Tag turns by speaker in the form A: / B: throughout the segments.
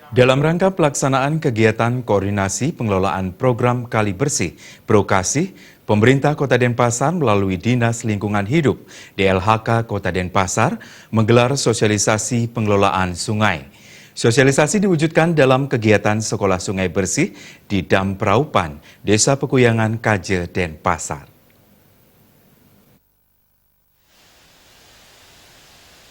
A: Dalam rangka pelaksanaan kegiatan koordinasi pengelolaan program Kali Bersih Prokasih, pemerintah Kota Denpasar melalui Dinas Lingkungan Hidup DLHK Kota Denpasar menggelar sosialisasi pengelolaan sungai. Sosialisasi diwujudkan dalam kegiatan Sekolah Sungai Bersih di Dam Praupan, Desa Pekuyangan Kaje, Denpasar.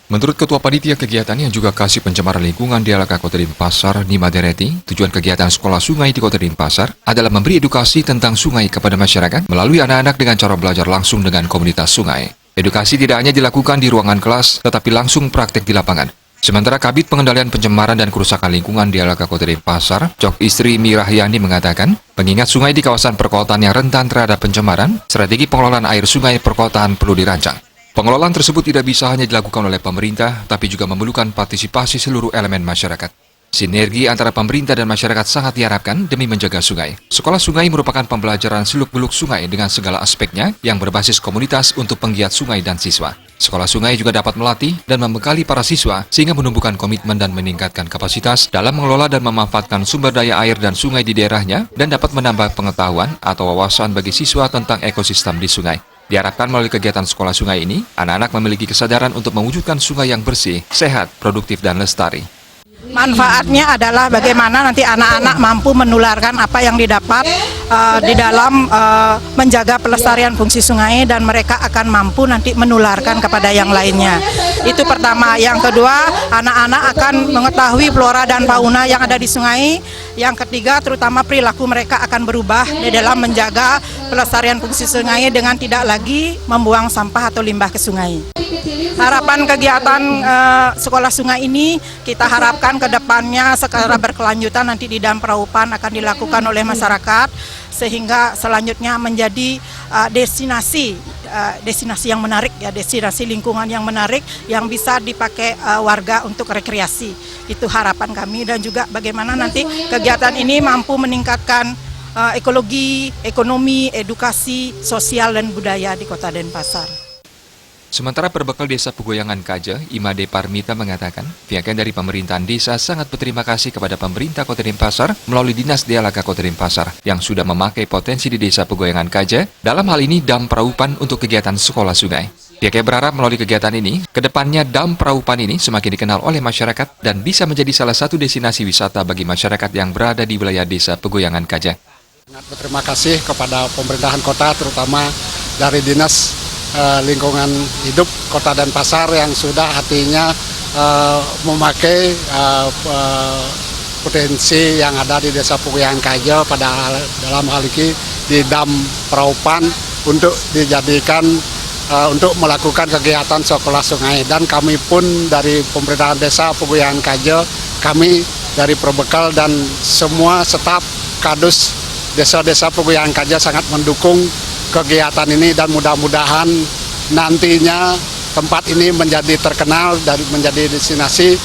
B: Menurut Ketua Panitia Kegiatan yang juga Kasih Pencemaran Lingkungan DLHK Kota Denpasar, Nima Dereti, tujuan kegiatan Sekolah Sungai di Kota Denpasar adalah memberi edukasi tentang sungai kepada masyarakat melalui anak-anak dengan cara belajar langsung dengan komunitas sungai. Edukasi tidak hanya dilakukan di ruangan kelas, tetapi langsung praktek di lapangan. Sementara Kabid Pengendalian Pencemaran dan Kerusakan Lingkungan DLHK Kota Denpasar, Cok Istri Mirahyani mengatakan, mengingat sungai di kawasan perkotaan yang rentan terhadap pencemaran, strategi pengelolaan air sungai perkotaan perlu dirancang. Pengelolaan tersebut tidak bisa hanya dilakukan oleh pemerintah, tapi juga memerlukan partisipasi seluruh elemen masyarakat. Sinergi antara pemerintah dan masyarakat sangat diharapkan demi menjaga sungai. Sekolah Sungai merupakan pembelajaran seluk-beluk sungai dengan segala aspeknya yang berbasis komunitas untuk penggiat sungai dan siswa. Sekolah Sungai juga dapat melatih dan membekali para siswa sehingga menumbuhkan komitmen dan meningkatkan kapasitas dalam mengelola dan memanfaatkan sumber daya air dan sungai di daerahnya dan dapat menambah pengetahuan atau wawasan bagi siswa tentang ekosistem di sungai. Diharapkan melalui kegiatan Sekolah Sungai ini, anak-anak memiliki kesadaran untuk mewujudkan sungai yang bersih, sehat, produktif, dan lestari.
C: Manfaatnya adalah bagaimana nanti anak-anak mampu menularkan apa yang didapat di dalam menjaga pelestarian fungsi sungai dan mereka akan mampu nanti menularkan kepada yang lainnya. Itu pertama. Yang kedua, anak-anak akan mengetahui flora dan fauna yang ada di sungai. Yang ketiga, terutama perilaku mereka akan berubah di dalam menjaga pelestarian fungsi sungai dengan tidak lagi membuang sampah atau limbah ke sungai. Harapan kegiatan Sekolah Sungai ini kita harapkan ke depannya secara berkelanjutan nanti di Dam Praupan akan dilakukan oleh masyarakat sehingga selanjutnya menjadi destinasi yang menarik ya, destinasi lingkungan yang menarik yang bisa dipakai warga untuk rekreasi. Itu harapan kami dan juga bagaimana nanti kegiatan ini mampu meningkatkan ekologi, ekonomi, edukasi, sosial dan budaya di Kota Denpasar.
B: Sementara berbekal Desa Pekuyangan Kaje, Imade Parmita mengatakan, pihaknya dari pemerintahan desa sangat berterima kasih kepada pemerintah Kota Denpasar melalui Dinas DLHK Kota Denpasar yang sudah memakai potensi di Desa Pekuyangan Kaje, dalam hal ini Dam Praupan untuk kegiatan Sekolah Sungai. Pihaknya berharap melalui kegiatan ini, kedepannya Dam Praupan ini semakin dikenal oleh masyarakat dan bisa menjadi salah satu destinasi wisata bagi masyarakat yang berada di wilayah Desa Pekuyangan Kaje.
D: Sangat berterima kasih kepada pemerintahan kota, terutama dari Dinas Lingkungan Hidup Kota Denpasar yang sudah hatinya memakai potensi yang ada di Desa Pekuyangan Kaje dalam hal ini di Dam Praupan untuk dijadikan untuk melakukan kegiatan Sekolah Sungai. Dan kami pun dari pemerintahan Desa Pekuyangan Kaje, kami dari Perbekal dan semua staf kadus Desa-Desa Pekuyangan Kaje sangat mendukung kegiatan ini dan mudah-mudahan nantinya tempat ini menjadi terkenal dan menjadi destinasi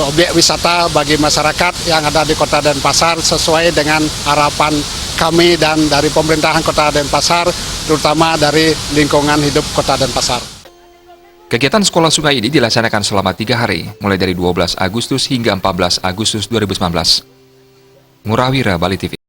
D: objek wisata bagi masyarakat yang ada di Kota Denpasar sesuai dengan harapan kami dan dari pemerintahan Kota Denpasar, terutama dari Lingkungan Hidup Kota Denpasar.
B: Kegiatan Sekolah Sungai ini dilaksanakan selama 3 hari, mulai dari 12 Agustus hingga 14 Agustus 2019. Murawira, Bali TV.